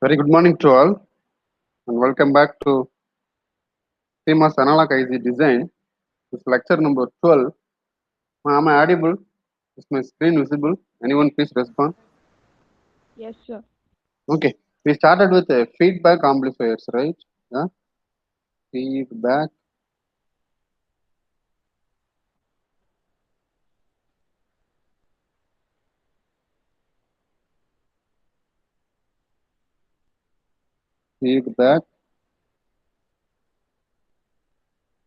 Very good morning to all, and welcome back to CMOS Analog IC Design. This lecture number 12. Am I audible? Is my screen visible? Anyone please respond? Yes, sir. Okay. We started with feedback amplifiers, right? Yeah. Feedback. Feedback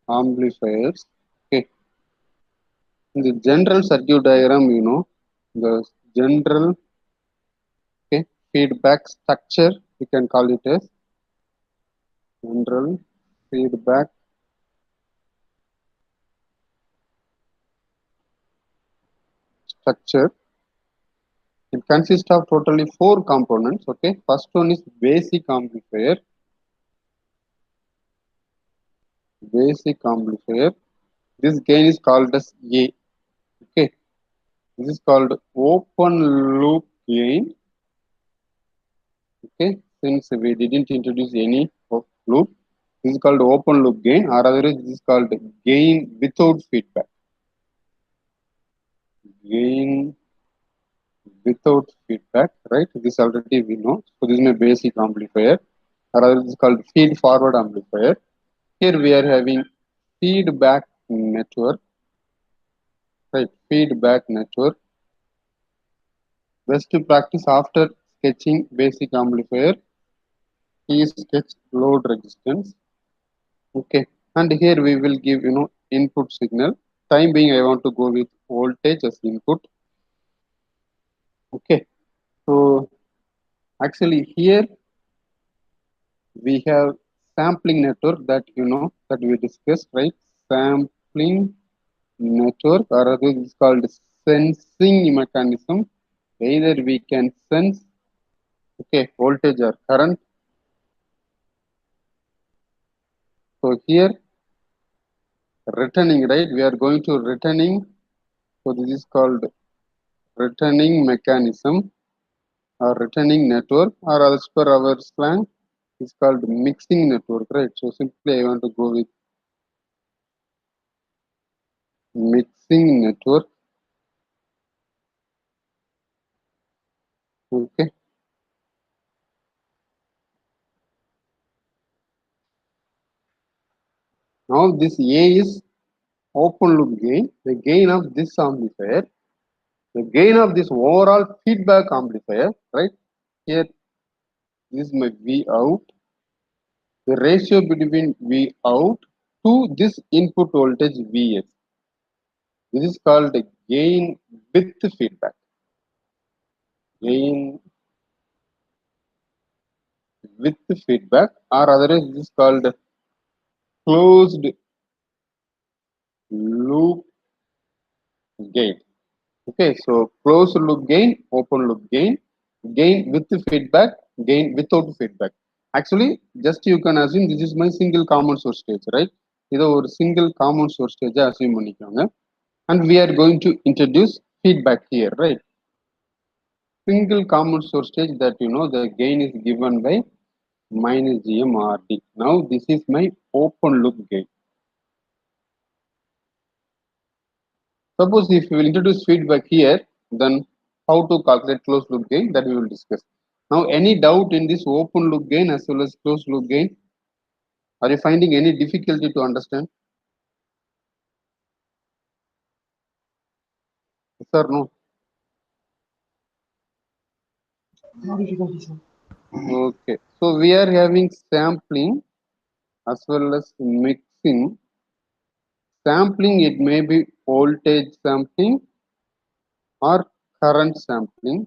amplifiers. Okay. In the general circuit diagram, the general feedback structure, we can call it as general feedback structure. It consists of totally four components. Okay, first one is basic amplifier. Basic amplifier. This gain is called as A. Okay, this is called open loop gain. Okay, since we didn't introduce any loop, this is called open loop gain, or otherwise this is called gain without feedback. Gain without feedback, right? This already we know. So this is my basic amplifier, or otherwise this is called feed forward amplifier. Here we are having feedback network, right? Feedback network. Best practice after sketching basic amplifier is sketch load resistance. Okay, and here we will give input signal. Time being, I want to go with voltage as input. Okay, so actually here we have sampling network that that we discussed, right? Sampling network, or otherwise it's called sensing mechanism. Either we can sense voltage or current. So here returning, right? We are going to returning. So this is called returning mechanism or returning network, or as per our slang, it's called mixing network, right? So simply I want to go with mixing network. Okay. Now this A is open loop gain, the gain of this amplifier, the gain of this overall feedback amplifier, right? Here this is my V out. The ratio between V out to this input voltage Vs. This is called gain with feedback. Gain with feedback, or otherwise this is called closed loop gain. Okay, so closed loop gain, open loop gain, gain with feedback, gain without feedback. Actually, just you can assume this is my single common source stage, right? இது ஒரு single common source stage assume பண்ணிக்கோங்க. And we are going to introduce feedback here, right? Single common source stage that the gain is given by minus GMRD. Now this is my open loop gain. Suppose if we will introduce feedback here, then how to calculate closed loop gain, that we will discuss. Now any doubt in this open loop gain as well as closed loop gain? Are you finding any difficulty to understand? Yes or no? No difficulty, sir. Okay. So we are having sampling as well as mixing. Sampling, it may be voltage sampling or current sampling.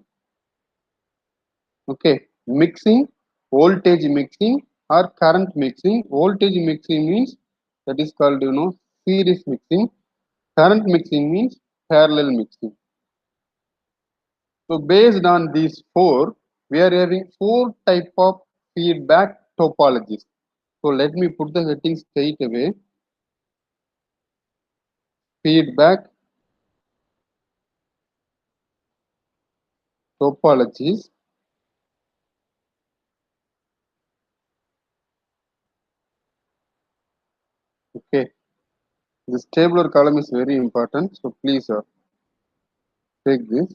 Okay. Mixing, voltage mixing or current mixing. Voltage mixing means that is called series mixing. Current mixing means parallel mixing. So based on these four, we are having four type of feedback topologies. So let me put the heading straight away. Feedback topologies. This tabular column is very important, so please take this.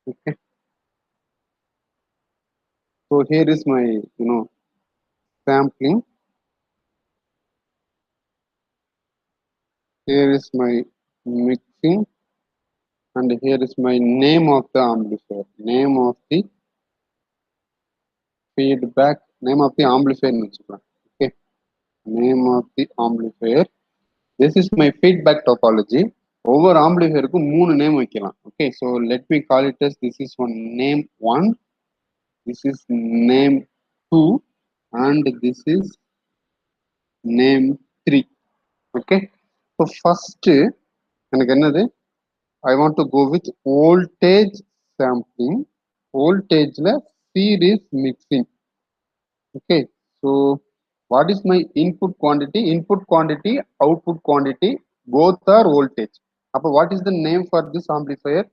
Okay. So here is my sampling. Here is my mixing, and here is my name of the amplifier. Name of the feedback. Name of the amplifier. Okay. Name of the amplifier. This is my feedback topology. ஒவ்வொரு ஆம்பிளிஃபையருக்கும் 3 name வைக்கலாம். Okay, so let me call it as this is one name 1, this is name 2, and this is name 3. Okay, so first எனக்கு என்னது, I want to go with voltage sampling. வோல்டேஜ்ல series mixing. Okay, so what is my input quantity? Input quantity, output quantity, both are voltage. Appo what is the name for this amplifier?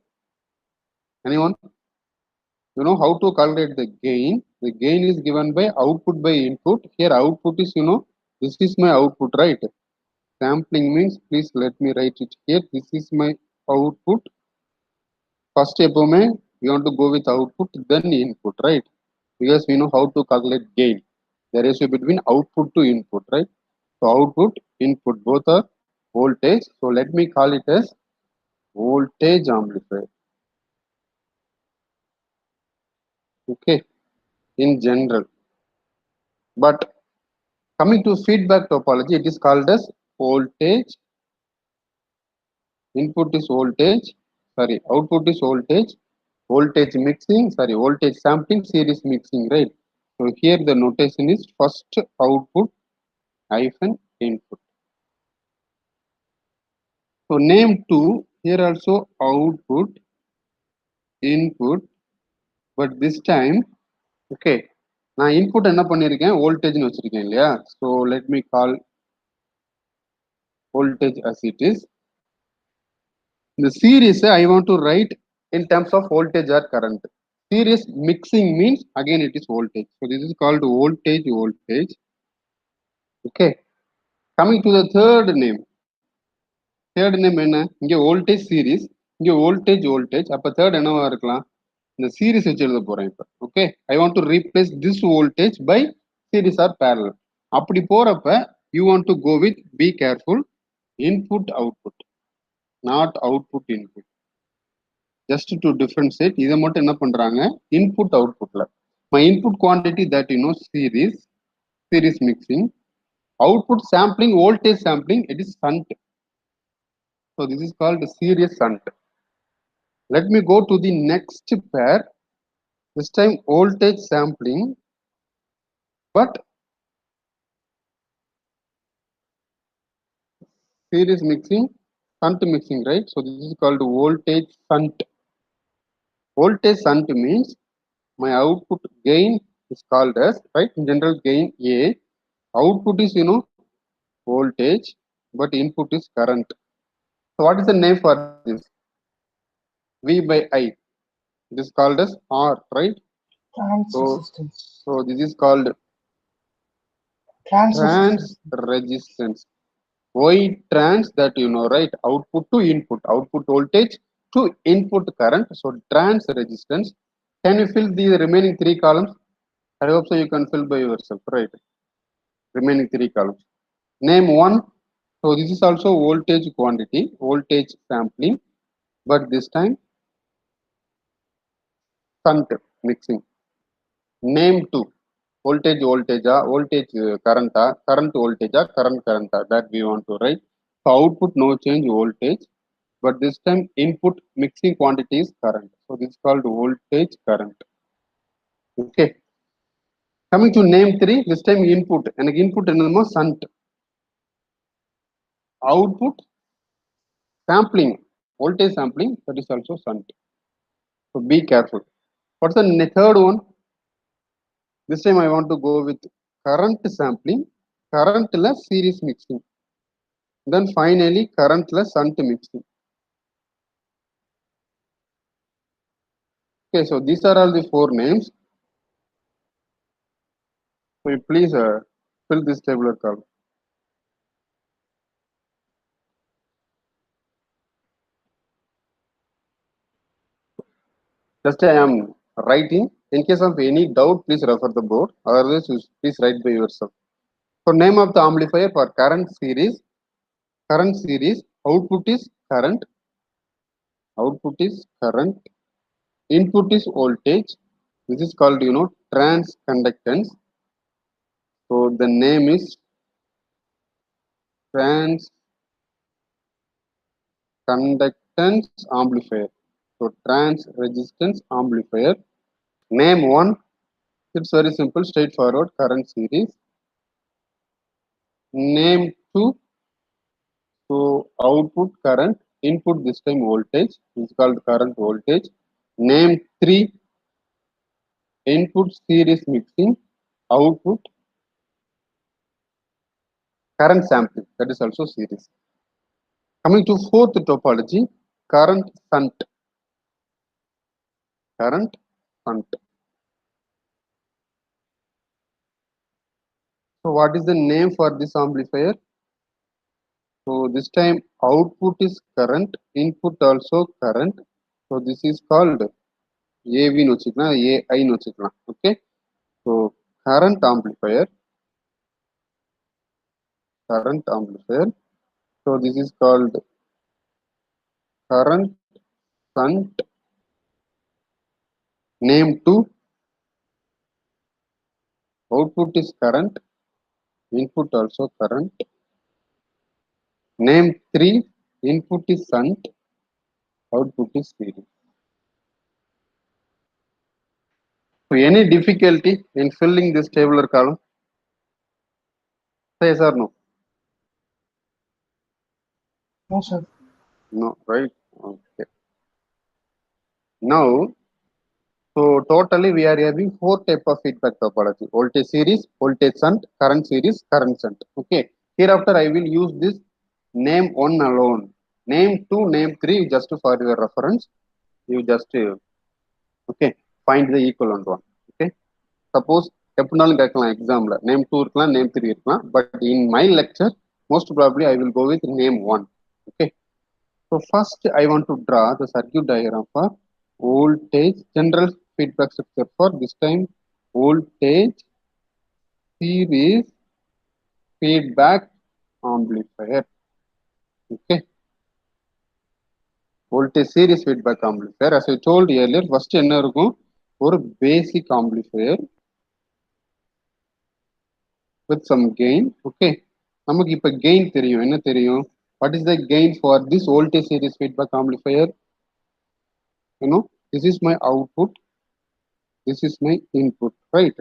Anyone? You know how to calculate the gain? The gain is given by output by input. Here output is, this is my output, right? Sampling means, please let me write it here. This is my output. First எப்பவுமே we want to go with output, then input, right? Because we know how to calculate gain. The ratio between output to input, right? So output, input, both are voltage. So let me call it as voltage amplifier. Okay, in general. But coming to feedback topology, it is called as voltage. Input is voltage. Sorry, output is voltage. Voltage mixing. Sorry, voltage sampling, series mixing, right? So here the notation is first output hyphen input. So name 2, here also output, input, but this time, okay, நான் input என்ன பண்ணியிருக்கேன், வோல்டேஜ்னு வச்சிருக்கேன் இல்லையா? So let me call voltage as it is. இந்த series I want to write in terms of voltage or current. Series mixing means again it is voltage. So this is called voltage. Okay, coming to the third name. Third name என்ன, இங்கே voltage series, இங்கே voltage. அப்போ third என்னவா இருக்கலாம், இந்த series வச்சு எழுத போறேன் இப்போ. Okay, I want to replace this voltage by series or parallel. அப்படி போறப்ப you want to go with, be careful, input output, not output input. Just to differentiate, இதை மட்டும் என்ன பண்றாங்க, இன்புட் அவுட்புட்ல my input quantity that series mixing, output sampling, voltage sampling, it is shunt. So this is called series shunt. Let me go to the next pair. This time voltage sampling, but series mixing, shunt mixing, right? So this is called voltage shunt. Voltage shunt means my output gain is called as, right, in general gain A. Output is, voltage, but input is current. So what is the name for this? V by I. It is called as R, right? Trans resistance. So this is called Trans trans resistance. Why trans? That right? Output to input, output voltage to input current. So trans resistance. Can you fill the remaining 3 columns? I hope so you can fill by yourself, right? Remaining 3 columns. Name 1. So this is also voltage quantity, voltage sampling, but this time shunt mixing. Name 2. voltage voltage current current voltage current that we want to write. So output no change voltage, but this time input mixing quantity is current. So this is called voltage current. Okay. Coming to name 3, this time input. And input என்னதுமோ shunt. Output sampling, voltage sampling, that is also shunt. So be careful. What's the third one? This time I want to go with current sampling, currentless series mixing. Then finally currentless shunt mixing. Okay, so these are all the 4 names. So you please fill this tabular column. Just I am writing. In case of any doubt, please refer the board. Otherwise, you please write by yourself. So name of the amplifier for current series, output is current, input is voltage. This is called, transconductance. So the name is transconductance amplifier. So trans resistance amplifier. Name 1, it's very simple, straightforward, current series. Name 2, so output current, input this time voltage, it's called current voltage. Name 3, input series mixing, output current sampling, that is also series. Coming to 4th topology, current shunt. So what is the name for this amplifier? So this time output is current, input also current. So this is called AV னு வச்சுக்கலாம், AI னு வச்சுக்கலாம். Okay. So current amplifier. So this is called current shunt. Name 2, output is current, input also current. Name 3, input is shunt, output is series. So any difficulty in filling this tabular column? Say yes or no? No, sir. No, right? Okay. Now, so totally we are having 4 type of feedback topology: voltage series, voltage shunt, current series, current shunt. Okay. Hereafter I will use this name 1 alone. Name 2, name 3 just for your reference. You just okay, find the equivalent one. Okay. Suppose எப்படினாலும் கேட்கலாம் எக்ஸாம்ல name 2 இருக்கலாம், name 3 இருக்கலாம். But in my lecture, most probably I will go with name 1. Okay. So first I want to draw the circuit diagram for voltage general feedback structure for this time voltage series feedback amplifier. Okay. Voltage series feedback amplifier. As I told earlier, first என்ன இருக்கும், ஒரு basic amplifier with some gain. Okay. நமக்கு இப்ப gain தெரியும். என்ன தெரியும்? What is the gain for this voltage series feedback amplifier? You know, this is my output, this is my input, right?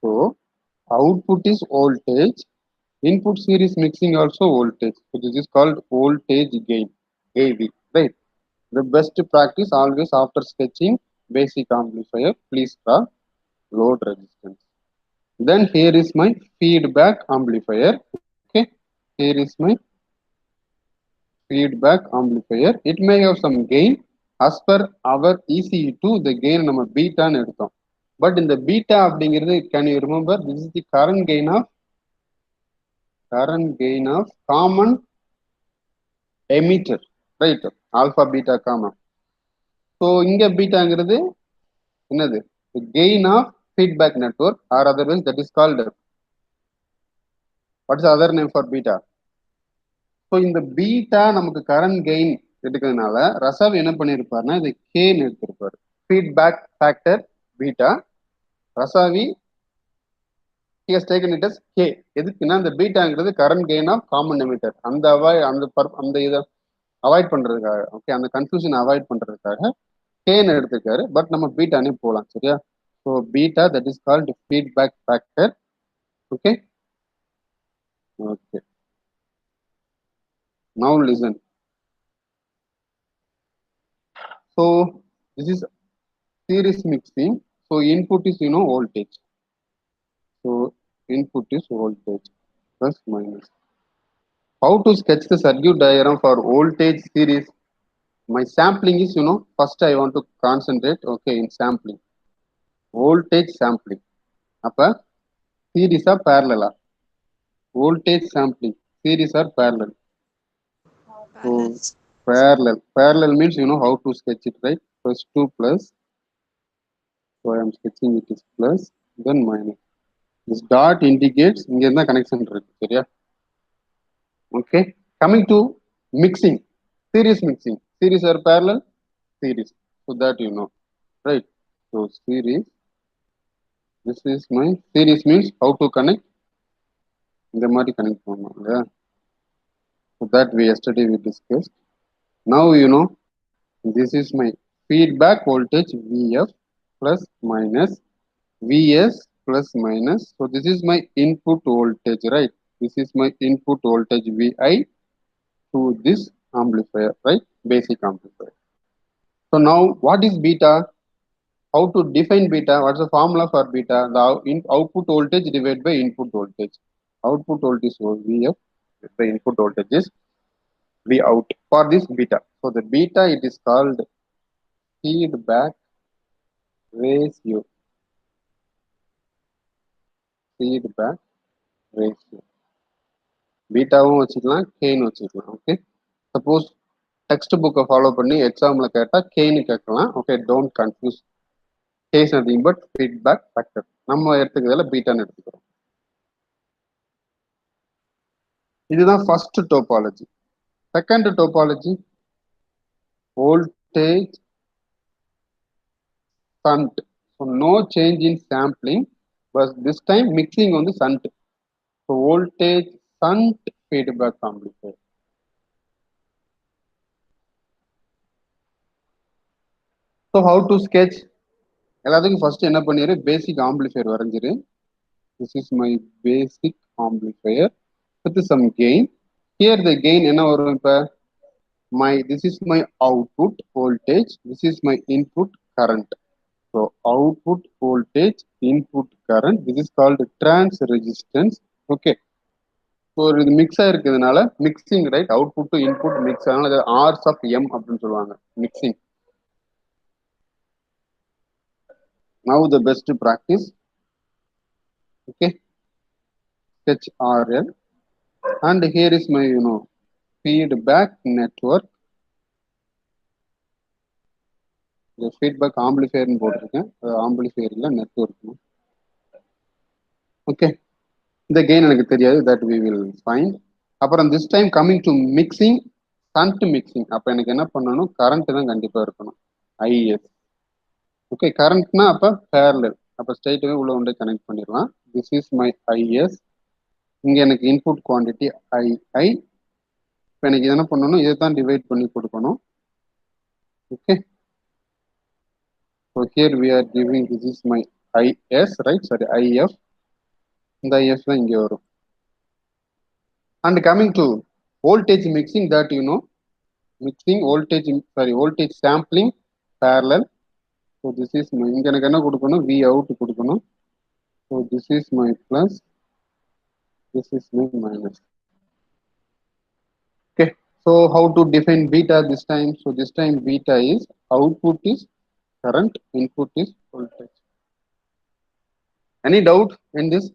So output is voltage, input series mixing also voltage. So this is called voltage gain, AV, right? The best practice always after sketching basic amplifier, please draw load resistance. Then here is my feedback amplifier. Okay, here is my feedback amplifier. It may have some gain. As per our ECE2, the gain நம்ம beta னு எடுத்தோம். But in the beta அப்படிங்கிறது, can you remember, this is the current gain of common emitter, right? Alpha beta common. So இங்க பீட்டாங்கிறது என்னது? The gain of feedback network, or otherwise that is called, what is the other name for beta? So இந்த beta நமக்கு current gain எடுக்கிறதுனால ரசாவ் என்ன பண்ணியிருப்பாருன்னா இதை K ன்னு எடுத்திருப்பாரு. Feedback factor beta. ரசாவி he has taken it as k. எதுக்குன்னா அந்த பீட்டாங்கிறது current gain of common emitter. அந்த அந்த இதை அவாய்ட் பண்றதுக்காக, ஓகே, அந்த கன்ஃபியூஷன் அவாய்ட் பண்றதுக்காக கேன்னு எடுத்துக்காரு. பட் நம்ம பீட்டானே போகலாம், சரியா? So beta that is called feedback factor. Okay okay, now listen. So this is series mixing. So input is voltage. So input is voltage plus minus. How to sketch the circuit diagram for voltage series? My sampling is first I want to concentrate, okay, in sampling. Voltage sampling. Appa series or parallel? Voltage sampling series or parallel? So parallel means how to sketch it, right? Plus 2 plus. So I am sketching it is plus, then minus. This dot indicates இங்க இருந்தா connection இருக்கு, சரியா? Okay, coming to mixing, series mixing, series or parallel? Series. So that right? So series, this is my series means how to connect. இந்த மாதிரி connect பண்ணணும், இல்லையா? So that we yesterday we discussed. Now this is my feedback voltage VF plus minus Vs plus minus. So this is my input voltage, right? This is my input voltage Vi to this amplifier, right? Basic amplifier. So now what is beta? How to define beta? What's the formula for beta? The output voltage divided by input voltage. Output voltage was Vf, the input voltage is V out for this beta. So the beta, it is called feedback ratio. Feedback ratio. பீட்டாவும் வச்சுக்கலாம், கேன்னு வச்சுக்கலாம். Okay, suppose text புக்கை follow பண்ணி எக்ஸாமில் கேட்டால் கேன்னு கேட்கலாம். Okay, don't confuse. K is nothing but feedback factor. நம்ம எடுத்துக்கிறதுல பீட்டான்னு எடுத்துக்கிறோம். இதுதான் first topology. Second topology voltage shunt. So no change in sampling, but this time mixing வந்து shunt. So voltage shunt feedback amplifier. So how to sketch? எல்லாத்துக்கும் first என்ன பண்ணிரு, basic amplifier வரைஞ்சிரு. This is my basic amplifier with some gain. Here the gain என்ன வரும்? இப்போ this is my output voltage, this is my input current. So output voltage, input current, this is called trans resistance. Okay, so இது mix ஆயிருக்கிறதுனால mixing, right? Output to input mix ஆனால ஆர்ஸ் ஆஃப் எம் அப்படின்னு சொல்லுவாங்க, mixing. Now the best practice, okay, sketch RL, and here is my feedback network. The feedback amplifier போட்டிருக்கேன், ஆம்பிளிஃபையர்ல நெட்வொர்க். ஓகே, இந்த கெயின் எனக்கு தெரியாது, தட் வி வில் ஃபைண்ட். அப்புறம் this time coming to mixing, shunt mixing. அப்போ எனக்கு என்ன பண்ணணும்? கரண்ட் தான் கண்டிப்பாக இருக்கணும், ஐஎஸ். ஓகே, கரண்ட்னா அப்போ பேரலல், அப்போ ஸ்ட்ரைட்டாகவே உள்ள ஒன்றே கனெக்ட் பண்ணிடலாம். This is my IS. இங்கே எனக்கு இன்புட் குவான்டிட்டி ஐஐ. இப்போ எனக்கு என்ன பண்ணணும்? இதை தான் டிவைட் பண்ணி கொடுக்கணும். Okay, so here we are giving this is my IS, right? Sorry, IF. இந்த IF தான் இங்கே வரும். And coming to voltage mixing, that mixing voltage, voltage sampling parallel. So this is my, இங்க எனக்கு என்ன கொடுக்கணும்? V out கொடுக்கணும். So this is my plus, this is my minus. Okay, so how to define beta this time? So this time beta is output is current, input is voltage. Any doubt in this?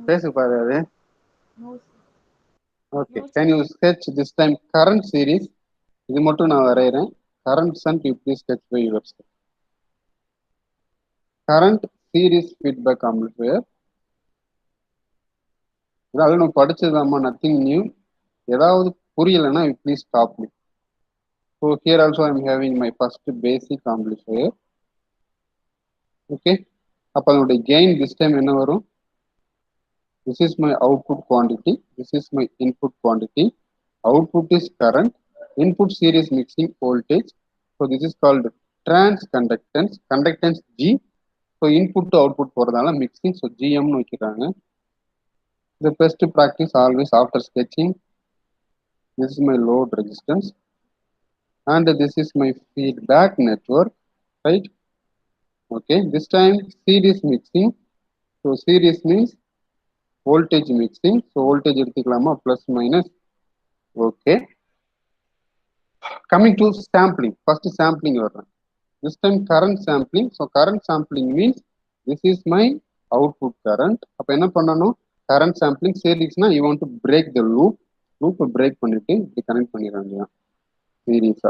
பேசு பாரு அது. Okay, can you sketch this time current series? இது மட்டும் நான் வரைகிறேன். current shunt you please sketch by yourself. current series feedback amplifier. இதாவது நம்ம படிச்சதாமா, nothing new. ஏதாவது புரியலைன்னா please stop me. So here also I am having my first basic amplifier. Okay. அப்ப அதோட gain this time என்ன வரும்? This is my output quantity. This is my input quantity. Output is current. Input series mixing voltage. So this is called trans conductance. Conductance G. So input to output போறதால mixing. So GM னு வைக்கிறாங்க. The best practice always after sketching. This is my load resistance. And this is my feedback network. Right? Okay. This time series mixing. So series means voltage mixing. So voltage எடுத்துக்கலாமா plus minus. Okay. Coming to sampling. First sampling வர்றேன். This time current sampling. So current sampling means this is my output current. அப்ப என்ன பண்ணணும்? Current sampling seriesனா you want to break the loop. Loop break பண்ணிட்டு இப்படி connect பண்ணிடுறாங்க series.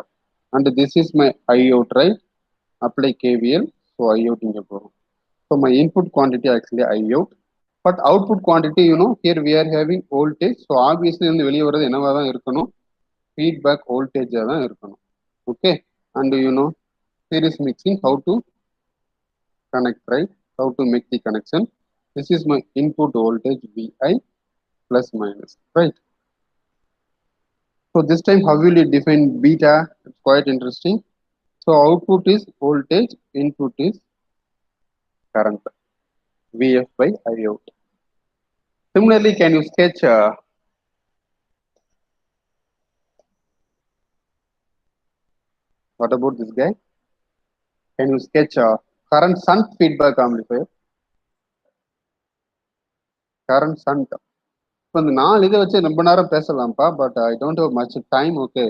And this is my IOUT, right? Apply KVL. So IOUT இங்க போகும். So my input quantity actually IOUT. But output quantity, you know, here we are having voltage. So obviously வந்து வெளியே வர்றது என்னவா தான் இருக்கணும்? Feedback voltage தான் இருக்கணும். Okay. And you know, series mixing, how to connect, right? How to make the connection. This is my input voltage VI plus minus, right? So this time, how will you define beta? It's quite interesting. So output is voltage, input is current, VF by IOUT. Similarly, can you sketch what about this guy? Can you sketch current shunt feedback amplifier? Current shunt. இப்போ இந்த 4 இதை வச்சு ரொம்ப நேரம் பேசலாம்ப்பா, but I don't have much time. Okay,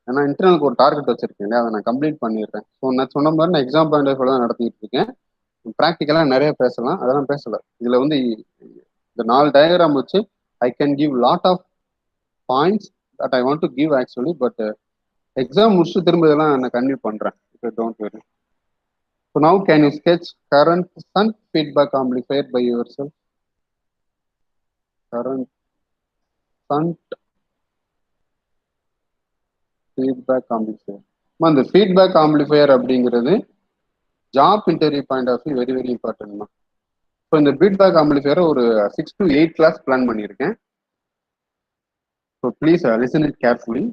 ஏன்னா இன்டர்னலுக்கு ஒரு டார்கெட் வச்சிருக்கேன், அதை நான் கம்ப்ளீட் பண்ணிடுறேன். ஸோ நான் சொன்ன மாதிரி நான் எக்ஸாம் பாயிண்ட் ஆஃப் தான் நடத்திட்டு இருக்கேன். ப்ராக்டிக்கலாக நிறைய பேசலாம், அதெல்லாம் பேசல. இதில் வந்து இந்த 4 டயக்ராம் வச்சு I can give lot of points that I want to give actually, but exam முடிச்சு திரும்ப இதெல்லாம் நான் கன்டினியூ பண்ணுறேன். Don't worry. So now can you sketch current shunt feedback amplifier by yourself? Current shunt feedback amplifier. Man, the feedback amplifier அப்படிங்கிறது job interview point of view very very இம்பார்ட்டன்ட்மா. So இந்த feedback ஆம்பிளிஃபையரை ஒரு 6 to 8 class plan பண்ணியிருக்கேன். So please listen it carefully.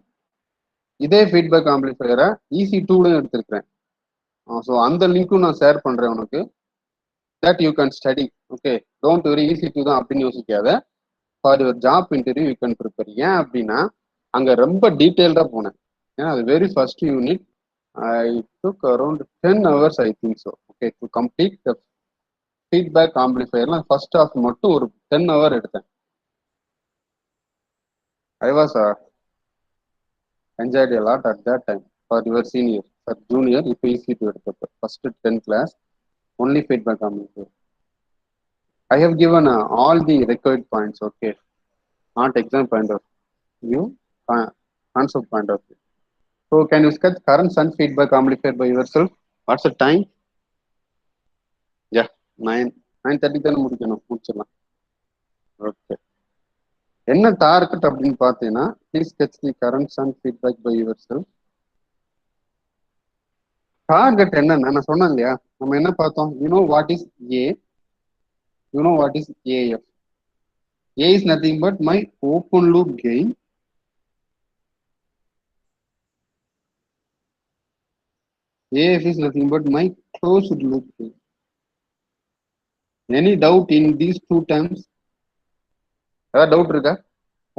இதே feedback ஆம்பிளிஃபையரை EC2லையும் எடுத்திருக்கிறேன். ஸோ அந்த லிங்க்கும் நான் ஷேர் பண்ணுறேன் உனக்கு. That you can study. Okay, don't worry EC2 தான் அப்படின்னு யோசிக்காத. For your job interview you can prepare. ஏன் அப்படின்னா அங்கே ரொம்ப டீட்டெயில்டாக போனேன். ஏன்னா அது very first unit I took around 10 hours, I think so. Okay, to complete the feedback amplifier, first half மட்டும் ஒரு 10 hour எடுத்தேன். I was enjoyed a lot at that time. For your senior, for junior, if EC2 எடுத்தப்ப first 10 class, only feedback amplifier. I have given all the required points, okay, not exam point of view, concept point of view. So can you sketch current shunt feedback amplifier by yourself? What's the time? Yeah, 9:30 தானே முடிக்கணும், முடிச்சிடலாம். Okay, என்ன target அப்படின்னு பார்த்தீங்கன்னா, please sketch the current shunt feedback by yourself. Target என்னன்னா, நான் சொன்னேன் இல்லையா, நம்ம என்ன பார்த்தோம்? You know what is A? You know what is AF? A is nothing but my open loop gain. AF is nothing but my closed loop gain. Any doubt in these two terms? ஏதாவது doubt இருக்கா?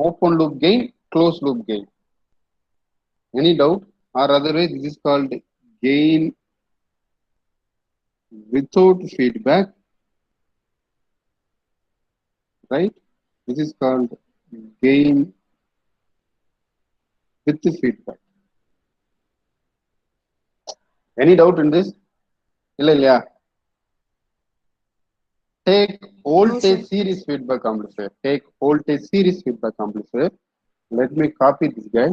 Open loop gain, closed loop gain. Any doubt? Or otherwise this is called gain without feedback, right? This is called gain with feedback. Any doubt in this? இல்லையா? Take voltage series feedback amplifier. Take voltage series feedback amplifier. Let me copy this guy.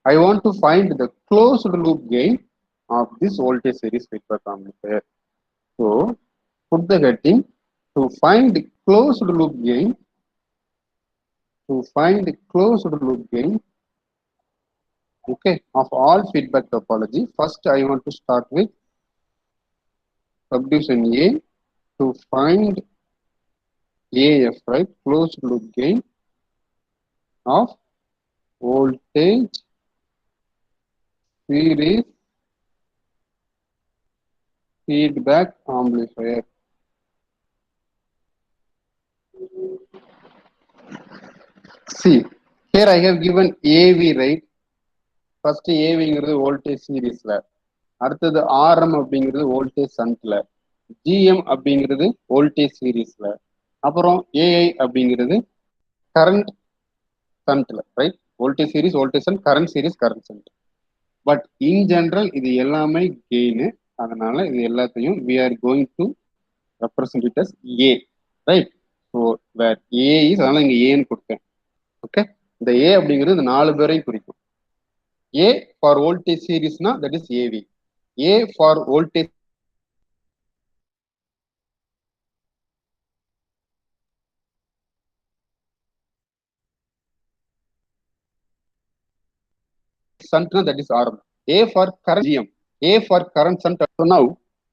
I want to find the closed loop gain of this voltage series feedback amplifier. So put the heading to find the closed loop gain. To find the closed loop gain Okay, of all feedback topology, first I want to start with subdivision A to find AF, right? Closed loop gain of voltage series feedback amplifier. See, here I have given AV, right? First AVங்கிறது voltage சீரிஸ்ல, அடுத்தது RM அப்படிங்கிறது voltage சன்ட்ல, GM அப்படிங்கிறது voltage சீரிஸ்ல, அப்புறம் AI அப்படிங்கிறது current சன்ட்ல, right? Voltage series, voltage shunt, current series, current shunt. But in general இது எல்லாமே கெயின். அதனால இது எல்லாத்தையும் we are going to represent it as A, right? So where A is, அதனால இங்க ஏன்னு கொடுத்தேன். ஓகே, இந்த ஏ அப்படிங்கிறது இந்த 4 பேரையும் குறிக்கும். A for voltage series-னா that is AV. A for voltage shunt, that is RM. A for current, GM. A for current shunt. So now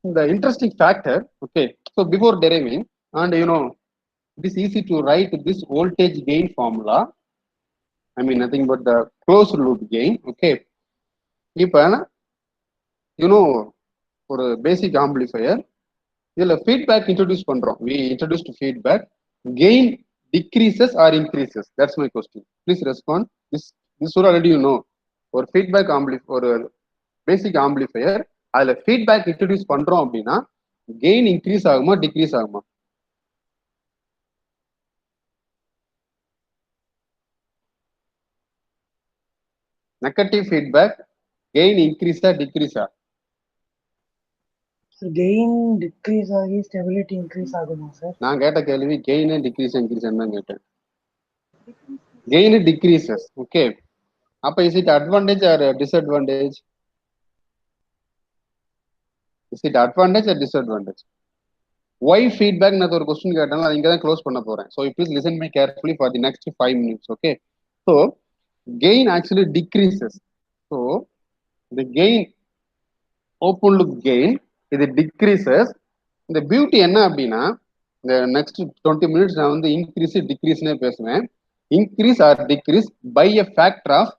the interesting factor, okay, so before deriving, and it is easy to write this voltage gain formula. I mean nothing but the closed loop gain. Okay, இப்போ ஒரு basic amplifier, இதுல feedback introduce பண்றோம். we introduced feedback. Gain decreases or increases? That's my question. Please respond. This already you know. ஒரு feedback ஒரு basic amplifier, அதுல feedback introduce பண்றோம் அப்படின்னா gain increase ஆகுமா டிக்ரீஸ் ஆகுமா? நெகட்டிவ் ஃபீட்பேக் கெயின் இன்க்ரீஸா டிக்ரீஸா? கெயின் டிக்ரீஸ் ஆகி ஸ்டெபிலிட்டி இன்க்ரீஸ் ஆகுமா சார்? நான் கேட்ட கேள்வி கெயின் டிக்ரீஸ் இன்க்ரீஸ் தான் கேட்டேன். Gain decreases. ஓகே, அப்ப is it advantage or disadvantage? Is it advantage or disadvantage? Why feedback நான் ஒரு கொஸ்டின் கேட்டாலும் அதை இங்க தான் க்ளோஸ் பண்ண போறேன். So please listen me carefully for the next 5 minutes. Okay, so gain actually decreases. So the gain, open loop gain, இது decreases. இந்த பியூட்டி என்ன அப்படின்னா, இந்த நெக்ஸ்ட் 20 minutes நான் வந்து இன்க்ரீஸ் டிக்ரீஸ்னே பேசுவேன். Increase or decrease by a factor of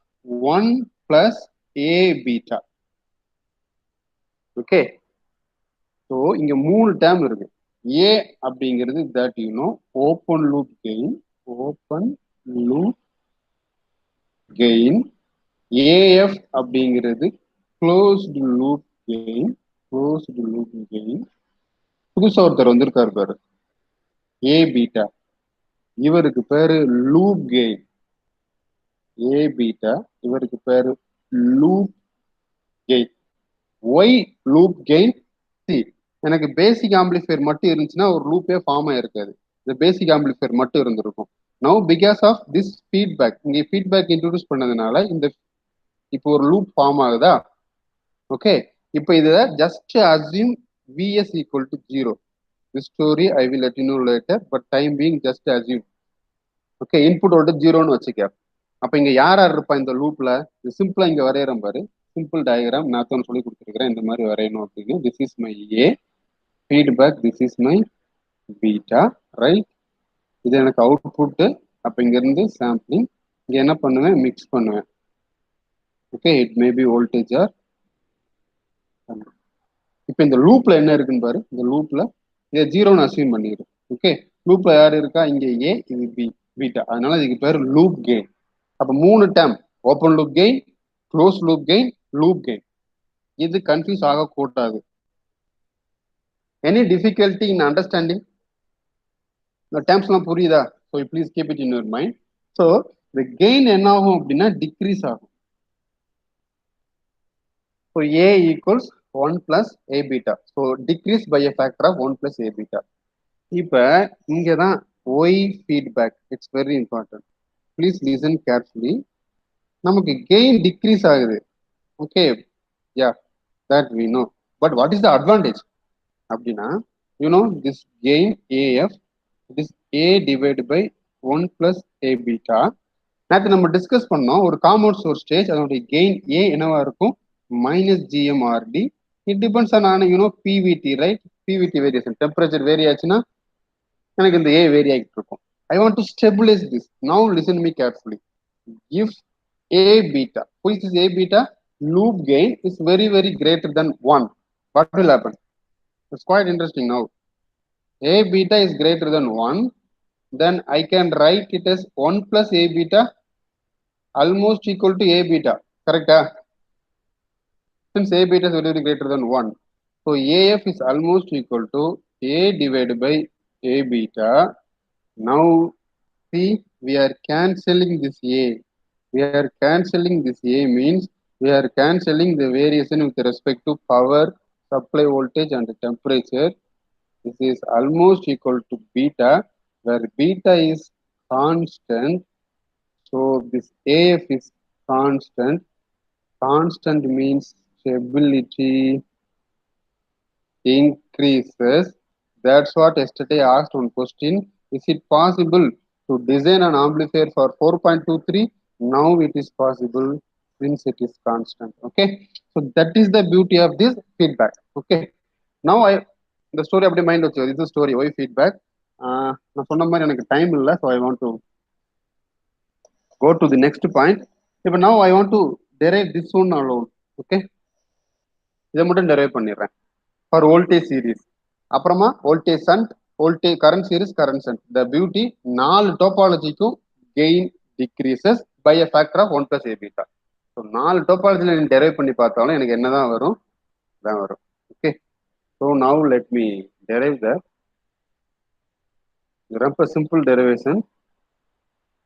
1 plus a beta. Okay, so இங்க 3 டேர்ம் இருக்கு. ஏ அப்படிங்கிறது that open loop gain, open loop gain. AF அப்படிங்கிறது closed loop gain, closed loop gain. புதுசா ஒருத்தர் வந்திருக்காரு பாரு, ஏ பீட்டா, இவருக்கு பேரு லூப் கெயின். ஏ பீட்டா, இவருக்கு பேரு loop gain. Why loop gain? See, எனக்கு பேசிக் ஆம்பிளிஃபையர் மட்டும் இருந்துச்சுன்னா ஒரு லூப்பே ஃபார்ம் ஆயிருக்காது. இந்த பேசிக் ஆம்பிளிஃபையர் மட்டும் இருந்திருக்கும். Now because of this feedback, இங்கே ஃபீட்பேக் இன்ட்ரோடியூஸ் பண்ணதுனால இந்த இப்போ ஒரு லூப் ஃபார்ம் ஆகுதா? ஓகே, இப்போ இதை just assume Vs equal to 0. This story I will let you know later, but time being just assume. Okay, input voltage 0ன்னு வச்சுக்க. அப்போ இங்க யார் யார் இருப்பா இந்த லூப்ல? சிம்பிளா இங்க வரையறேன் பாரு, சிம்பிள் டயக்ராம் நான் சொல்லி கொடுத்துருக்கிறேன், இந்த மாதிரி வரையணும் அப்படின்னு. This is my A feedback, this is my beta, right? இது எனக்கு அவுட்புட்டு. அப்போ இங்க இருந்து சாம்பிளிங், இங்க என்ன பண்ணுவேன், மிக்ஸ் பண்ணுவேன். Okay, it may be voltage or. இப்போ இந்த லூப்ல என்ன இருக்குன்னு பாரு, இந்த லூப்ல இதை 0ன்னு அசியூம் பண்ணிடு. ஓகே, லூப்ல யார் இருக்கா? இங்க ஏ, இது பி, பீட்டா. அதனால இதுக்கு பேர் லூப் கெயின். அப்போ 3 term, open loop gain, close loop gain, loop gain. இது கன்ஃபியூஸ் ஆகக்கூடாது. எனி டிஃபிகல்ட்டி இன் அண்டர்ஸ்டாண்டிங்? இந்த டேர்ம்ஸ்லாம் புரியுதா? So please keep it in your mind. So இந்த கெயின் என்ன ஆகும் அப்படின்னா டிக்ரீஸ் ஆகும். So A equals 1 plus a beta. So decrease by a factor of 1 plus a beta. இப்ப இங்க தான் y feedback, it's very important. Please listen carefully. நமக்கு gain decrease ஆகுது. Okay, yeah, that we know. But what is the advantage? அப்படின்னா this gain AF, this a divided by 1 plus a beta. நேற்று நம்ம discuss பண்ணோம் ஒரு compound source stage அதனுடைய gain A என்னவா இருக்கும் -gmRD. It depends on you know PVT right. PVT variation temperature vary ஆச்சுன்னா எனக்கு இந்த ஏ வேரி ஆகிட்டு இருக்கும். I want to stabilize this. Now listen me carefully. If A beta, who is this A beta? Loop gain is very greater than 1. What will happen? It's quite interesting now. A beta is greater than 1. Then I can write it as 1 plus A beta almost equal to A beta. Correct? Since A beta is very greater than 1. So AF is almost equal to A divided by A beta. Now see, we are cancelling this A. We are cancelling this A means we are cancelling the variation with respect to power, supply voltage and temperature. This is almost equal to beta, where beta is constant. So this AF is constant. Constant means stability increases. That's what yesterday I asked one question. Is it possible to design an amplifier for 4.23? Now it is possible since it is constant. Okay. So that is the beauty of this feedback. Okay. Now the story of the mind வச்சு this is story why feedback. நான் சொன்ன மாதிரி எனக்கு time இல்லை. So I want to go to the next point. இப்போ now I want to derive this one alone. Okay. இதை மட்டும் derive பண்ணிடுறேன். For voltage series. அப்புறமா voltage shunt, voltage current series, current shunt. The beauty, 4 டோபாலஜிக்கும் gain decreases by a factor of 1 plus A beta. So 4 டோபாலஜியில் நீ derive பண்ணி பார்த்தாலும் எனக்கு என்னதான் வரும்? தான் வரும். Okay. So now let me derive the ரொம்ப சிம்பிள் டெரிவேஷன்.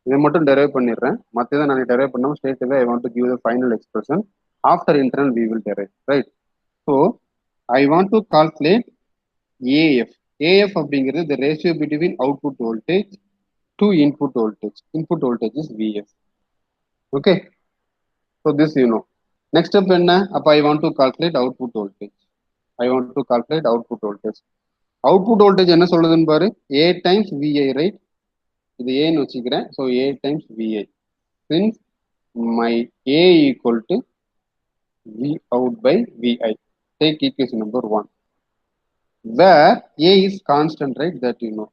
இதை மட்டும் டெரைவ் பண்ணிடுறேன். மற்றதை நான் டெரைவ் பண்ணாமல் straight I want to give the final expression. After internal we will derive, right? So I want to calculate AF. AF அப்படிங்கிறது the ratio between output voltage to input voltage. Input voltage is VS. Okay. So this you know. Next step என்ன? அப்ப I want to calculate output voltage. I want to calculate output voltage. Output voltage என்ன சொல்லுதுன்னு பாரு. A times VI, right? இது Aன்னு வச்சுக்கிறேன். So A times VI. Since my A equal to V out by VI. Take equation number 1. Where A is constant, right? That you know.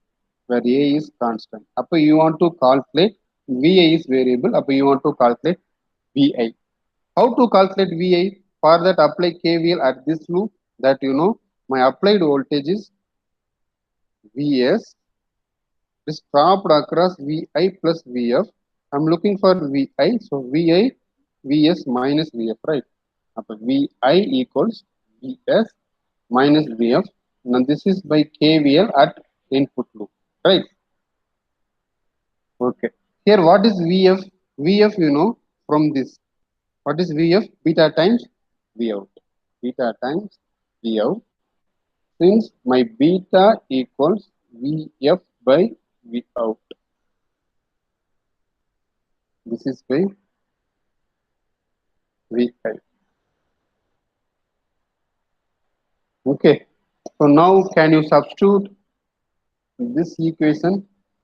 Where A is constant. Upper you want to calculate VI is variable. Upper you want to calculate VI. How to calculate VI? For that apply KVL at this loop. That you know my applied voltage is VS. Is dropped across VI plus VF. I'm looking for VI. So VI VS minus VF, right? Upper VI equals VS minus VF. Now this is by KVL at input loop, right? Okay. Here what is VF? VF you know from this. What is VF? Beta times V out. Beta times V out. Since my beta equals VF by V out. This is by VI. Okay. So now can you substitute this equation?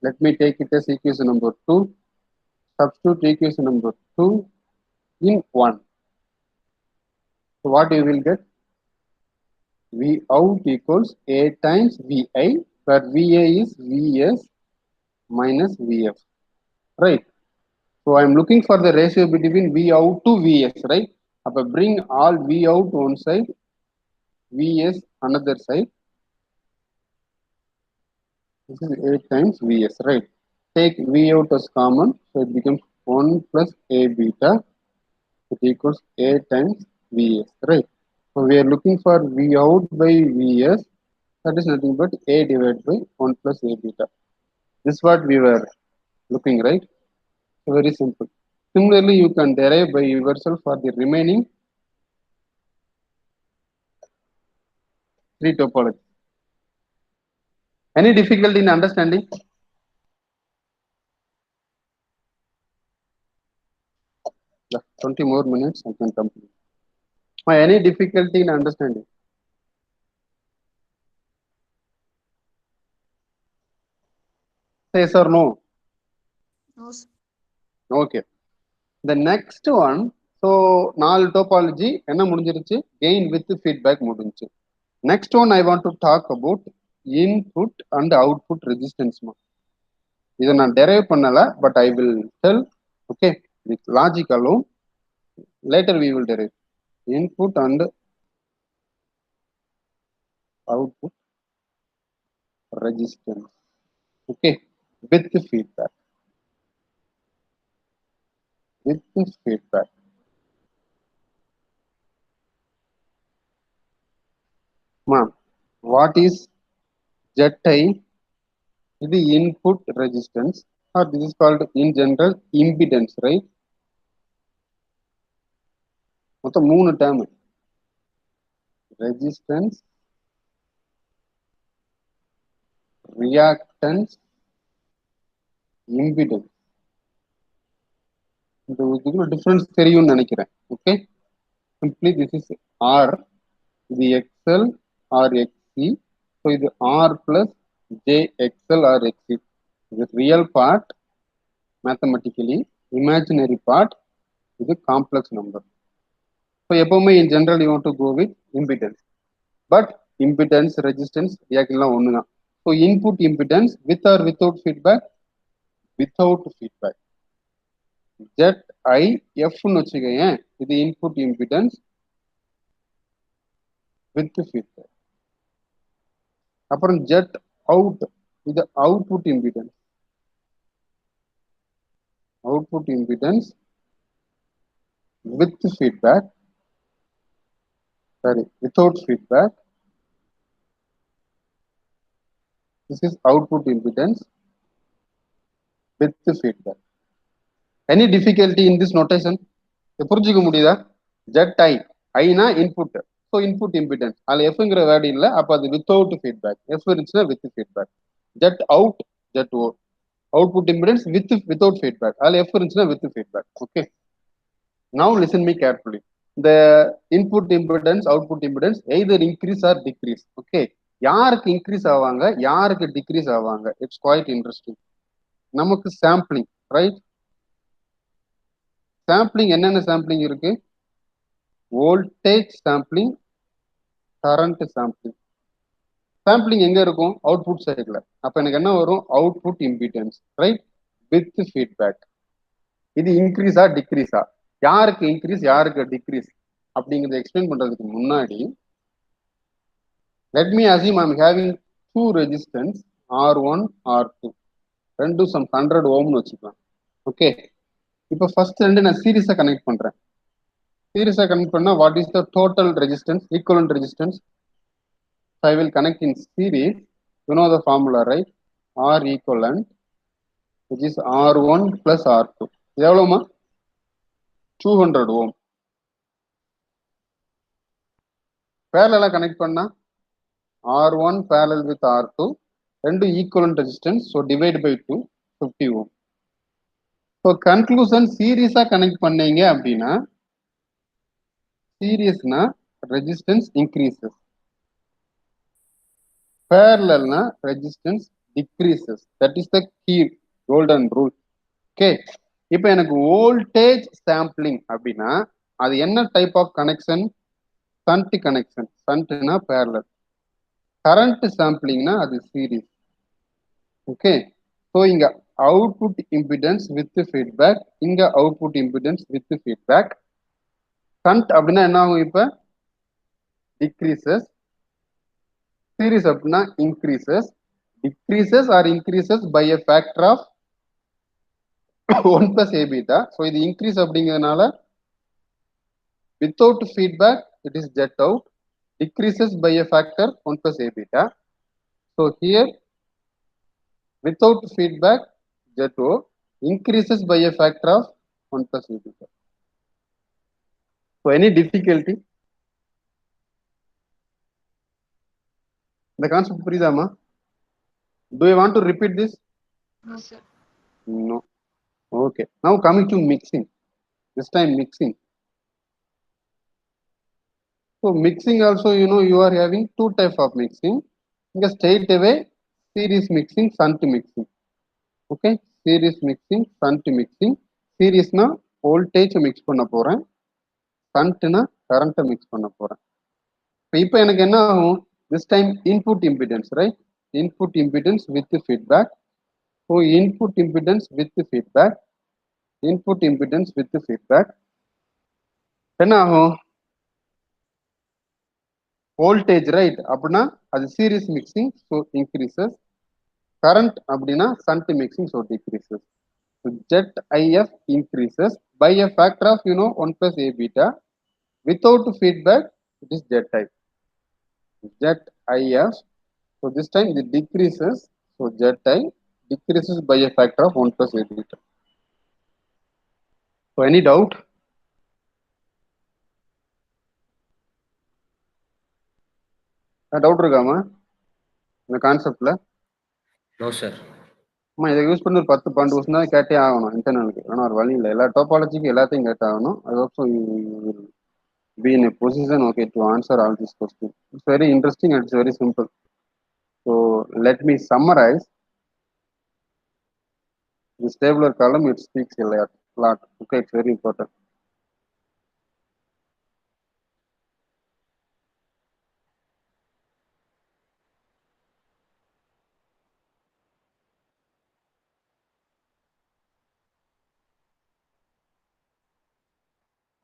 Let me take it as equation number 2. Substitute equation number 2 in 1. So what you will get? V out equals A times VI, where VI is VS minus VF, right? So I am looking for the ratio between V out to VS, right? Now bring all V out one side, VS another side. This is A times VS, right? Take V out as common, so it becomes 1 plus A beta. It equals A times VS, right? So we are looking for V out by VS. That is nothing but A divided by 1 plus A beta. This is what we were looking, right? So very simple. Similarly, you can derive by yourself for the remaining 3 topologies. Any difficulty in understanding? Yeah, 20 more minutes, I can complete. Any difficulty in understanding? Yes or no? No, sir. Okay. The next one, so 4 topology என்ன முடிஞ்சிருச்சு, gain with feedback முடிஞ்சிச்சு. Next one I want to talk about input and output resistance. இதை நான் derive பண்ணல, but I will tell, okay, with logic alone. Later we will derive input and output resistance, okay, with feedback. With feedback. Ma'am, what is ZI? The input resistance, or this is called in general impedance, right? மொத்தம் 3 term. Resistance, reactance, impedance. இந்த இதுக்குள்ள difference தெரியும்னு நினைக்கிறேன். Okay, simply this is R, இது XL or XC. So இது R plus j XL or XC. இது real part mathematically, imaginary part இது complex number. So எப்பவுமே in general you want to go with impedance, but impedance resistance ரியாக்டன்ஸ்லாம் ஒன்று தான். So input impedance with or without feedback, without feedback. Z I எஃப்னு வச்சுக்கோங்க, இது input impedance with feedback. அப்புறம் Z out, இது output impedance, output impedance with feedback, sorry without feedback. This is output impedance with feedback. Any difficulty in this notation? புரிஞ்சுக்க முடியுதா? Z I, ஐனா input, so input impedance, அதில் எஃப்ங்கிற word இல்லை, அப்போ அது வித்தவுட் ஃபீட்பேக். எஃப் இருந்துச்சுன்னா with feedback. Z out, Z O, output impedance without feedback, அதில் எஃப் இருந்துச்சுன்னா with feedback. Okay, now listen me carefully. இந்த input impedance output impedance either increase or decrease. Okay, யாருக்கு increase ஆவாங்க, யாருக்கு decrease ஆவாங்க? It's quite interesting. நமக்கு sampling, right? Sampling என்னென்ன sampling இருக்கு? Voltage sampling, current sampling. Sampling எங்க இருக்கும்? அவுட்புட் சைட்ல. அப்ப எனக்கு என்ன வரும்? Output impedance, right, with feedback. இது இன்க்ரீஸா டிக்ரீஸா? யாருக்கு இன்க்ரீஸ், யாருக்கு டிக்ரீஸ் அப்படிங்கிறத எக்ஸ்பிளைன் பண்றதுக்கு முன்னாடி, let me assume I'm having two resistance R1 R2, ரெண்டும் some 100 ஓம்னு வச்சுக்கலாம். ஓகே, இப்போ ஃபர்ஸ்ட் ரெண்டு நான் சீரிஸா கனெக்ட் பண்றேன். சீரிஸா கனெக்ட் பண்ணா what is the total resistance, equivalent resistance? I will connect in series. You know the formula, right? R equivalent, which is R1 plus R2. இது எவ்வளோமா? 200 ஓம். பேரலா connect பண்ணா R1 parallel with R2, ரெண்டு equivalent resistance, so divide by 2, 50 ohm. So conclusion, சீரியஸா connect பண்ணீங்க அப்படின்னா, சீரியஸ்னா resistance increases, பேரலல்னா resistance decreases. That is the key golden rule. Okay, இப்போ எனக்கு வோல்டேஜ் சாம்பிளிங் அப்படின்னா அது என்ன type of connection? Shunt connection. சண்ட்னா பேரலல். கரண்ட் சாம்பிளிங்னா அது சீரிஸ். ஓகே, ஸோ இங்க அவுட்புட் இம்பிடன்ஸ் வித் ஃபீட்பேக், இங்க output impedance with feedback. Shunt அப்படின்னா என்ன ஆகும்? இப்ப டிக்ரீசஸ். சீரிஸ் அப்படின்னா increases. Decreases or increases by a factor of 1 plus a beta. So இது இன்க்ரீஸ் அப்படிங்கிறதுனால without feedback it is Z out, decreases by a factor 1 plus a beta. So here without feedback Z0 increases by a factor of 1 plus a beta. So any difficulty? The concept புரியுதாமா? Do you want to repeat this? No, sir. No. Okay. Now coming to mixing. This time mixing. So mixing also, you know, you are having two types of mixing. Just straight away series mixing, shunt mixing. Okay, series mixing, shunt mixing. சீரிஸ்னா voltage mix பண்ண போறேன், கரண்ட்னா கரண்ட்டை mix பண்ண போறேன். இப்போ எனக்கு என்ன ஆகும், this time input impedance, right? Input impedance with feedback. So input impedance with feedback, input impedance with feedback என்ன ஆகும், வோல்டேஜ், ரைட்? அப்படின்னா அது series mixing, so increases. Current அப்படின்னா shunt mixing, so decreases. Jet IF increases by a factor of 1 plus A beta. Without feedback, it is Jet I. Jet IF, so this time it decreases, so Jet I decreases by a factor of 1 plus A beta. So any doubt? Doubt இருக்காமா இந்த கான்செப்ட்ல? No sir. இதை use பண்ணி ஒரு 10-12 question தான் கேட்டே ஆகணும் இன்டர்னலுக்கு. ஆனால் ஒரு வழி இல்லை, எல்லா டோபாலஜிக்கு எல்லாத்தையும் கேட்டே ஆகணும். அது also be in a position, okay, to answer all these questions. It's very interesting and it's very simple. So let me summarize. This tabular column, it speaks a lot. Okay, it's very important.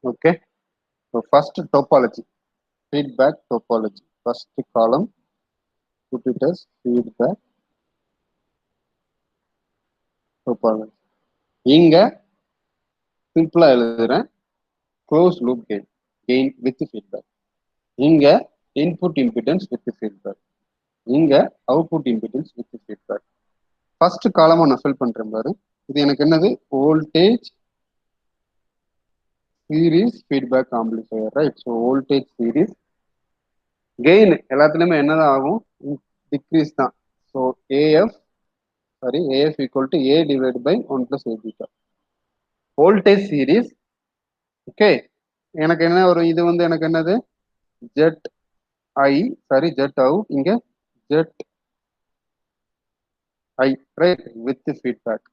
Okay, so first topology, feedback topology. First column, put it as feedback topology. இங்க சிம்பிளா எழுதுறேன், closed loop gain with feedback. இங்க input impedance with feedback. இங்க output impedance with feedback. First column நான் fill பண்றேன் பாரு. இது எனக்கு என்னது, voltage series feedback amplifier, right? So voltage series gain எல்லாத்துலயுமே என்னதான் ஆகும், டிக்ரீஸ் தான். So AF equal to A divide by 1 plus A beta. Voltage series, okay. எனக்கு என்ன வரும், இது வந்து எனக்கு என்னது, ஜெட் ஜெட் அவுட், இங்க Z I, right, with feedback.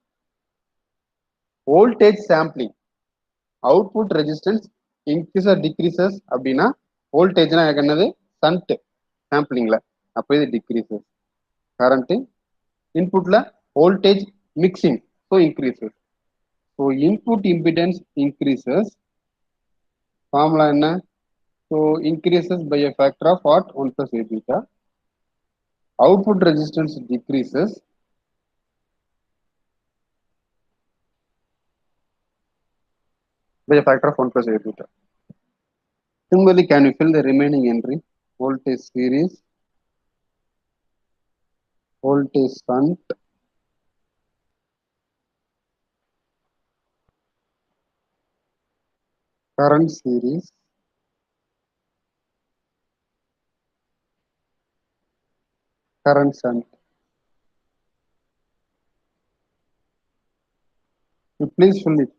Voltage sampling, output resistance increase or decreases அப்படின்னா வோல்டேஜ்னா எனக்கு என்னது, சண்ட் சாம்பிளிங்ல, அப்போ இது டிக்ரீசஸ். கரண்ட் இன்புட்ல voltage mixing, so increases. So input impedance increases, formula என்ன, so increases by a factor of what, 1 plus A beta. Output resistance decreases by a factor of 1 plus A beta. Similarly, can you fill the remaining entry? Voltage series, voltage shunt, current series, current shunt. You please fill it.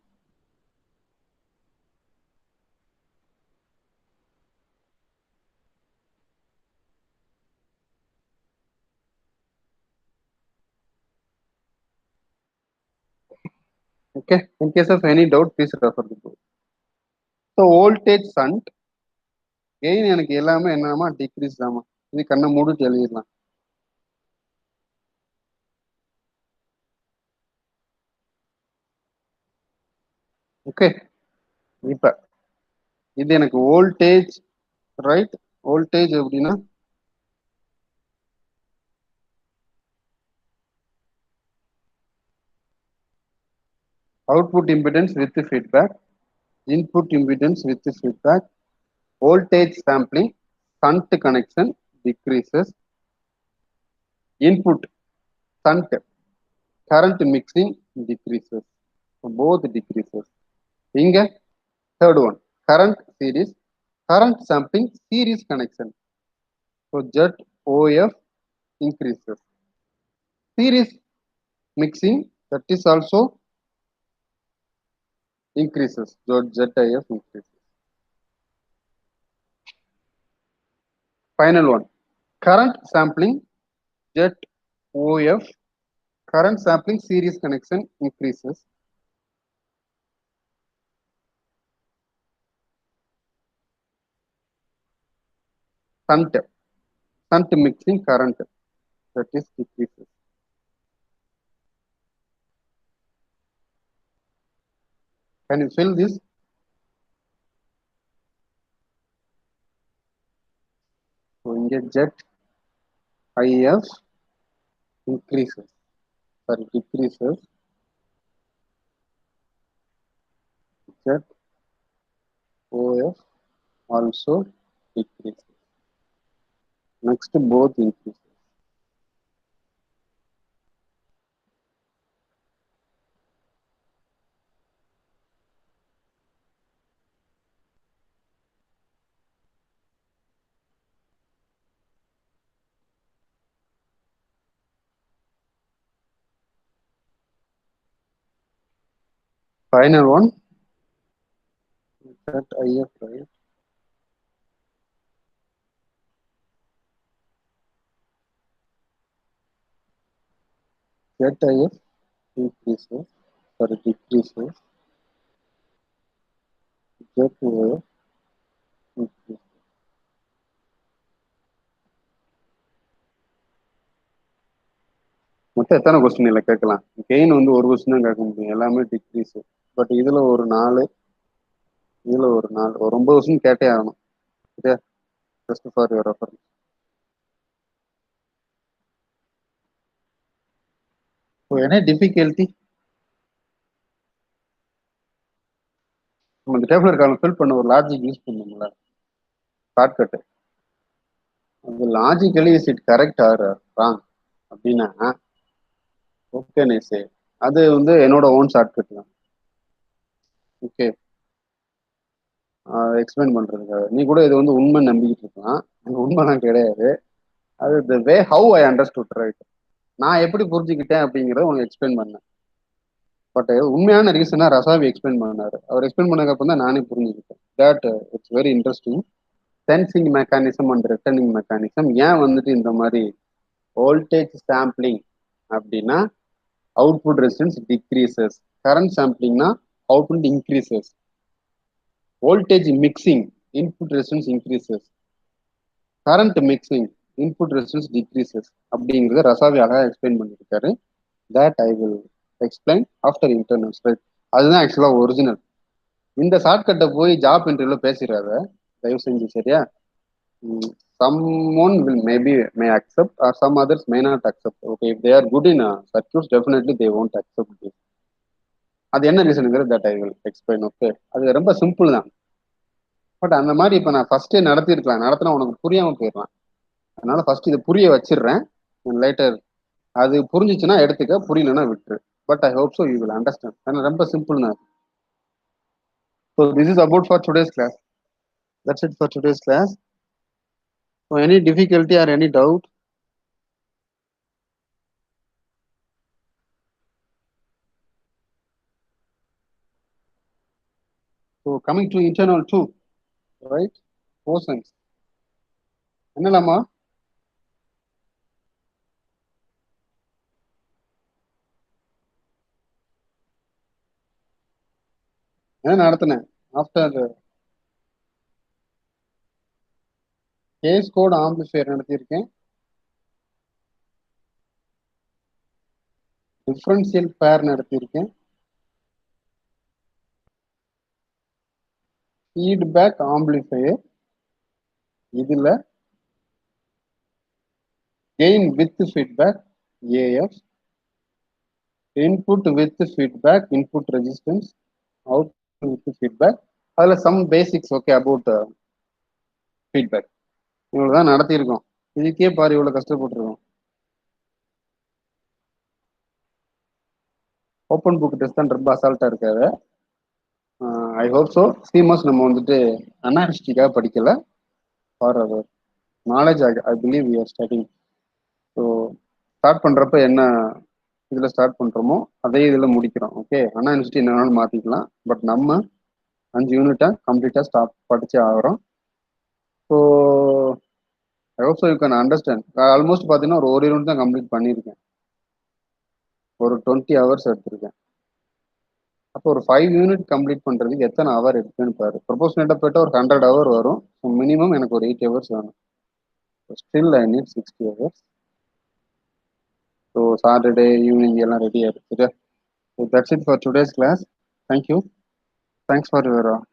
Okay, in case of any doubt, please refer the book. So voltage shunt gain எனக்கு எல்லாமே என்னமா degrees தாமா. இது கண்ணை மூடிட்டு எழுதிடலாம். Okay, இப்ப இது எனக்கு வோல்டேஜ், ரைட்? வோல்டேஜ் எப்படின்னா output impedance with feedback, input impedance with feedback, voltage sampling, shunt connection decreases, input shunt current mixing decreases, so both decreases. Inga third one, current series, current sampling series connection, so jet OF increases, series mixing, that is also increases, so jet IF increases. Final one, current sampling jet OF, current sampling series connection increases, shunt mixing current, that is decreases. Can you fill this? So இங்க jet IF increases, sorry, decreases. Jet OF also decreases. Next, both increases. Final one, jet IF, right? Jet IF increases, sorry, decreases. Jet OF increases. மொத்தம் எத்தனை question இல்லை கேட்கலாம். Gain வந்து ஒரு question தான் கேட்க முடியும், எல்லாமே டிக்ரீஸ். பட் இதுல ஒரு 4, இதுல ஒரு 4, ஒரு 9 கொஸ்டின் கேட்டே ஆகணும். சரியா? Just for your reference. So என்ன டிஃபிகல்ட்டி? நம்ம இந்த டேபிள் காலம் ஃபில் பண்ண ஒரு லாஜிக் யூஸ் பண்ணுங்களா, ஷார்ட்கட்டு. அது logically is it correct R wrong அப்படின்னா ஓகே நேசே, அது வந்து என்னோட ஓன் ஷார்ட்கட் தான். ஓகே, எக்ஸ்பிளைன் பண்றதுக்காக நீ கூட இது வந்து உண்மை நம்பிக்கிட்டு இருக்கலாம், அது உண்மைலாம் கிடையாது. அது the way how I understood, right? நான் எப்படி புரிஞ்சுக்கிட்டேன் அப்படிங்கிறத உனக்கு எக்ஸ்பிளைன் பண்ணேன். பட் உண்மையான ரீசனா ரசாவி எக்ஸ்பிளைன் பண்ணாரு. அவர் எக்ஸ்பிளைன் பண்ணதுக்கப்புறம் தான் நானே புரிஞ்சுக்கிட்டேன். That it's very interesting. Sensing mechanism and returning mechanism ஏன் வந்துட்டு இந்த மாதிரி வோல்டேஜ் சாம்பிளிங் அப்படின்னா அவுட்புட் ரெசிஸ்டன்ஸ் டிக்ரீசஸ், கரண்ட் சாம்பிளிங்னா output increases, voltage mixing input resistance increases, current mixing input resistance decreases அப்படிங்கிறத ரசாவி அழகாக எக்ஸ்பிளைன் பண்ணியிருக்காரு. That I will explain after internals, right? அதுதான் ஆக்சுவலாக ஒரிஜினல். இந்த ஷார்ட்கட்டை போய் ஜாப் இன்டர்வியூல பேசிடாத தயவு செஞ்சு, சரியா? someone will maybe may accept or some others may not accept. Okay, if they are good in circuits, definitely they won't accept this. அது என்ன ரீசனுங்கிறது that I will explain. Okay, அது ரொம்ப சிம்பிள் தான். பட் அந்த மாதிரி இப்போ நான் ஃபர்ஸ்டே நடத்திருக்கலாம், நடத்தினா உனக்கு புரியாம போயிடலாம். அதனால ஃபர்ஸ்ட் இதை புரிய வச்சிடுறேன், லேட்டர் அது புரிஞ்சிச்சுன்னா எடுத்துக்க, புரியலன்னா விட்டுரு. But I hope so you will understand. அதனால ரொம்ப சிம்பிள் தான். So this is about for today's class. That's it for today's class. So any difficulty or any doubt? So coming to internal 2, right? Cosines. என்னலாமா? என்ன நடத்தினேன்? After cascode amplifier நடத்தியிருக்கேன், differential pair நடத்தியிருக்கேன், feedback amplifier, இதுல gain with feedback AF, input with feedback input resistance, output with feedback. அதுல some basics okay about feedback. இவ்வளவுதான் நடத்தியிருக்கோம். இதுக்கே பாரு இவ்வளவு கஷ்டப்பட்டுருக்கோம். ஓப்பன் புக் டெஸ்ட் தான் ரொம்ப அசால்ட்டா இருக்காது. ஐ ஹோப் ஸோ. சிமஸ் நம்ம வந்துட்டு அனாலிஸ்டிக்காக படிக்கல, for our knowledge I believe we are starting. So start பண்ணுறப்ப என்ன இதில் ஸ்டார்ட் பண்ணுறோமோ அதே இதில் முடிக்கிறோம். ஓகே, அனாலிஸ்டி என்னன்னாலும் மாற்றிக்கலாம், பட் நம்ம 5 யூனிட்டை கம்ப்ளீட்டாக ஸ்டாப் படிச்சே ஆகிறோம். So I hope so you can understand. Almost பார்த்தீங்கன்னா ஒரு யூனிட் தான் கம்ப்ளீட் பண்ணியிருக்கேன், ஒரு 20 ஹவர்ஸ் எடுத்திருக்கேன். அப்போ ஒரு 5 யூனிட் கம்ப்ளீட் பண்ணுறதுக்கு எத்தனை ஹவர் எடுக்குன்னு பாரு. ப்ரொபோஷனேட்டாக போயிட்டு ஒரு 100 ஹவர் வரும். ஸோ மினிமம் எனக்கு ஒரு 8 ஹவர்ஸ் வேணும். still I need 60 hours. So Saturday evening எல்லாம் ரெடி ஆயிடுச்சு. So that's it for today's class. Thank you. Thanks for your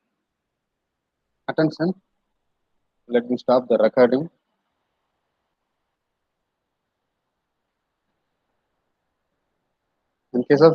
attention. Let me stop the recording. In case of